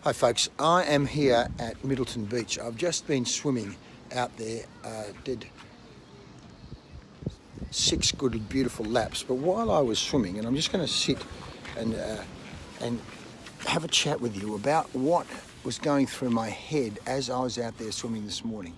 Hi folks, I am here at Middleton Beach. I've just been swimming out there, did 6 good beautiful laps, but while I was swimming, and I'm just going to sit and have a chat with you about what was going through my head as I was out there swimming this morning,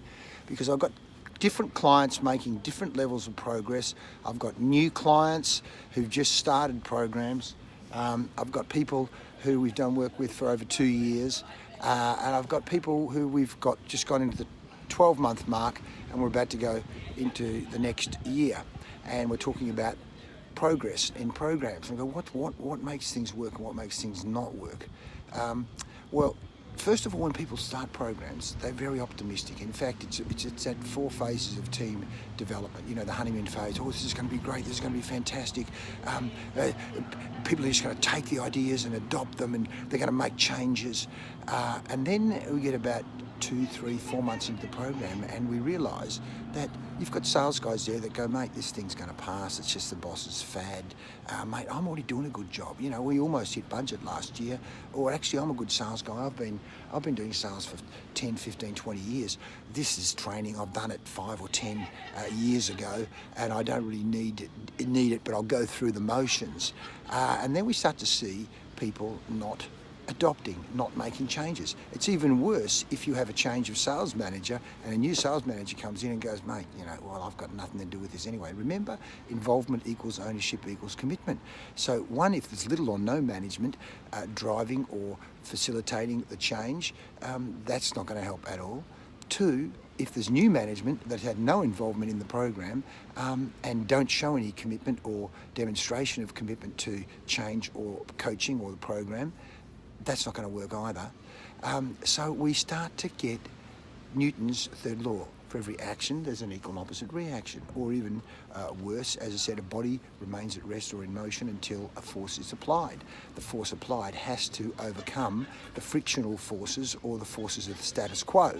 because I've got different clients making different levels of progress. I've got new clients who've just started programs. I've got people who we've done work with for over 2 years, and I've got people who we've just gone into the 12-month mark, and we're about to go into the next year, and we're talking about progress in programs. And go, what makes things work and what makes things not work? Well, first of all, when people start programs, they're very optimistic. In fact, it's at 4 phases of team development. You know, the honeymoon phase. Oh, this is going to be great. This is going to be fantastic. People are just going to take the ideas and adopt them, and they're going to make changes. And then we get about 2, 3, 4 months into the program, and we realise that you've got sales guys there that go, mate, this thing's going to pass. It's just the boss's fad. Mate, I'm already doing a good job. You know, we almost hit budget last year. Or actually, I'm a good sales guy. I've been doing sales for 10, 15, 20 years. This is training. I've done it 5 or 10 years ago, and I don't really need it, but I'll go through the motions. And then we start to see people not adopting, not making changes. It's even worse if you have a change of sales manager and a new sales manager comes in and goes, mate, you know, well, I've got nothing to do with this anyway. Remember, involvement equals ownership equals commitment. So one, if there's little or no management driving or facilitating the change, that's not going to help at all. 2, if there's new management that had no involvement in the program and don't show any commitment or demonstration of commitment to change or coaching or the program, that's not going to work either. So we start to get Newton's third law. For every action, there's an equal and opposite reaction. Or even worse, as I said, a body remains at rest or in motion until a force is applied. The force applied has to overcome the frictional forces or the forces of the status quo.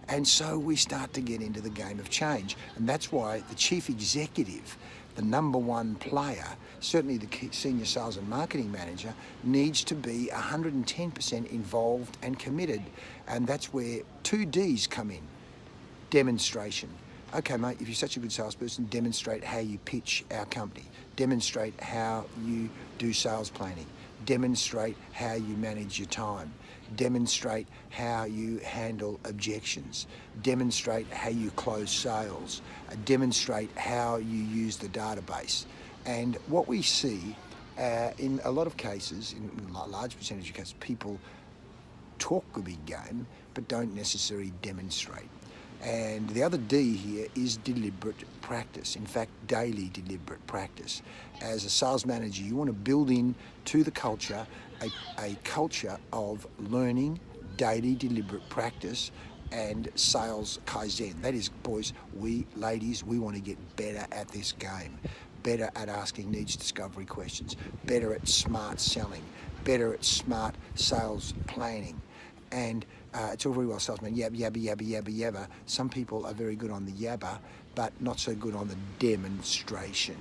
And so we start to get into the game of change. And that's why the chief executive, the number one player, certainly the senior sales and marketing manager, needs to be 110% involved and committed. And that's where 2 Ds come in. Demonstration. Okay, mate, if you're such a good salesperson, demonstrate how you pitch our company. Demonstrate how you do sales planning. Demonstrate how you manage your time. Demonstrate how you handle objections. Demonstrate how you close sales. Demonstrate how you use the database. And what we see in a lot of cases, in a large percentage of cases, people talk a big game but don't necessarily demonstrate. And the other D here is deliberate practice. In fact, daily deliberate practice. As a sales manager, you want to build in to the culture a culture of learning, daily deliberate practice, and sales kaizen. That is, boys, ladies, we want to get better at this game. Better at asking needs discovery questions. Better at smart selling. Better at smart sales planning. And it's all very well salesman, yabba, yabba, yabba, yabba, yabba. Some people are very good on the yabba, but not so good on the demonstration.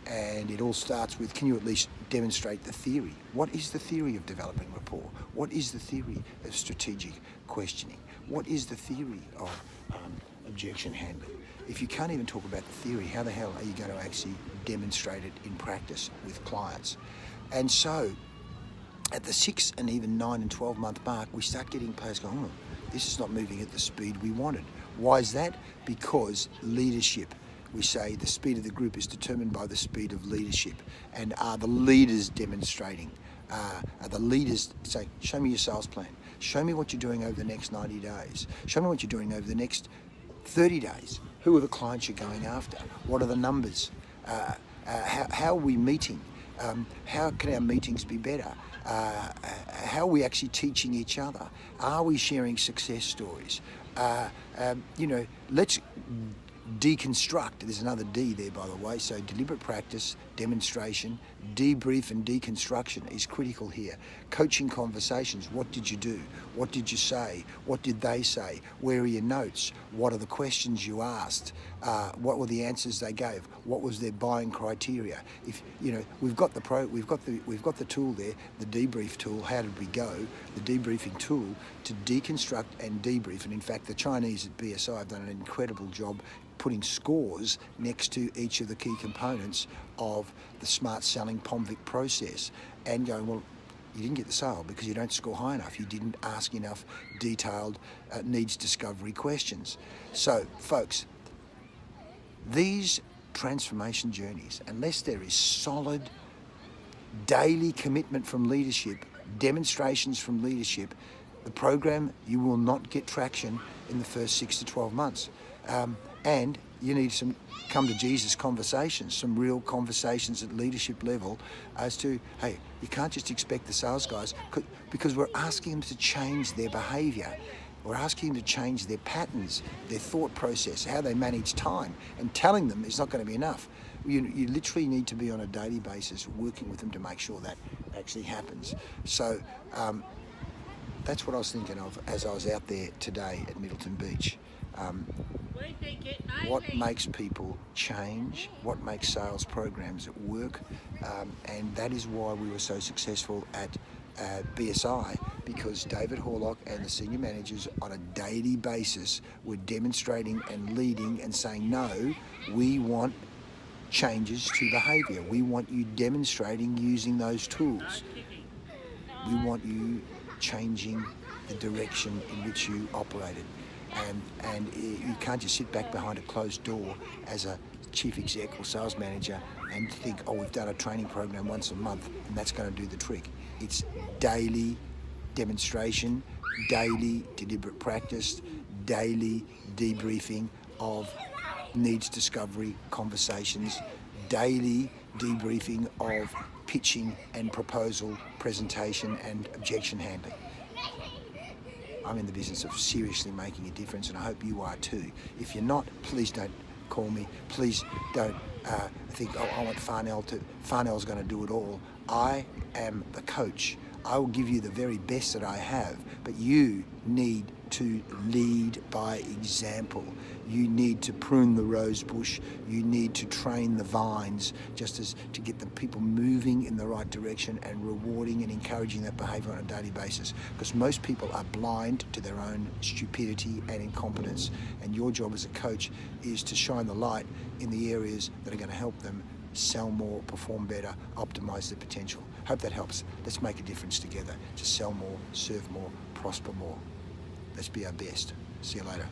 And it all starts with, can you at least demonstrate the theory? What is the theory of developing rapport? What is the theory of strategic questioning? What is the theory of objection handling? If you can't even talk about the theory, how the hell are you going to actually demonstrate it in practice with clients? And so, at the 6 and even 9 and 12 month mark, we start getting players going, oh, this is not moving at the speed we wanted. Why is that? Because leadership. We say the speed of the group is determined by the speed of leadership. And are the leaders demonstrating? Are the leaders saying, show me your sales plan. Show me what you're doing over the next 90 days. Show me what you're doing over the next 30 days. Who are the clients you're going after? What are the numbers? How are we meeting? How can our meetings be better? How are we actually teaching each other? Are we sharing success stories? Let's deconstruct. There's another D there, by the way. So deliberate practice, demonstration, debrief and deconstruction is critical here. Coaching conversations, what did you do? What did you say? What did they say? Where are your notes? What are the questions you asked? What were the answers they gave? What was their buying criteria? If you know, we've got the tool there, the debrief tool. How did we go? The debriefing tool to deconstruct and debrief. And in fact, the Chinese at BSI have done an incredible job putting scores next to each of the key components of the smart selling POMVIC process and going, well, you didn't get the sale because you don't score high enough. You didn't ask enough detailed needs discovery questions. So, folks, these transformation journeys, unless there is solid daily commitment from leadership, demonstrations from leadership, the program, you will not get traction in the first 6 to 12 months. And you need some come to Jesus conversations, some real conversations at leadership level as to, hey, you can't just expect the sales guys, because we're asking them to change their behaviour. We're asking them to change their patterns, their thought process, how they manage time, and telling them it's not going to be enough. You literally need to be on a daily basis working with them to make sure that actually happens. So that's what I was thinking of as I was out there today at Middleton Beach. What makes people change, what makes sales programs work, and that is why we were so successful at BSI, because David Horlock and the senior managers on a daily basis were demonstrating and leading and saying, no, we want changes to behaviour. We want you demonstrating using those tools. We want you changing the direction in which you operated. And you can't just sit back behind a closed door as a chief exec or sales manager and think, oh, we've done a training program once a month and that's going to do the trick. It's daily demonstration, daily deliberate practice, daily debriefing of needs discovery conversations, daily debriefing of pitching and proposal presentation and objection handling. I'm in the business of seriously making a difference, and I hope you are too. If you're not, please don't call me. Please don't think, oh, I want Farnell's going to do it all. I am the coach. I will give you the very best that I have, but you need to lead by example. You need to prune the rose bush. You need to train the vines, just as to get the people moving in the right direction and rewarding and encouraging that behaviour on a daily basis. Because most people are blind to their own stupidity and incompetence. And your job as a coach is to shine the light in the areas that are going to help them sell more, perform better, optimise their potential. Hope that helps. Let's make a difference together to sell more, serve more, prosper more. Let's be our best. See you later.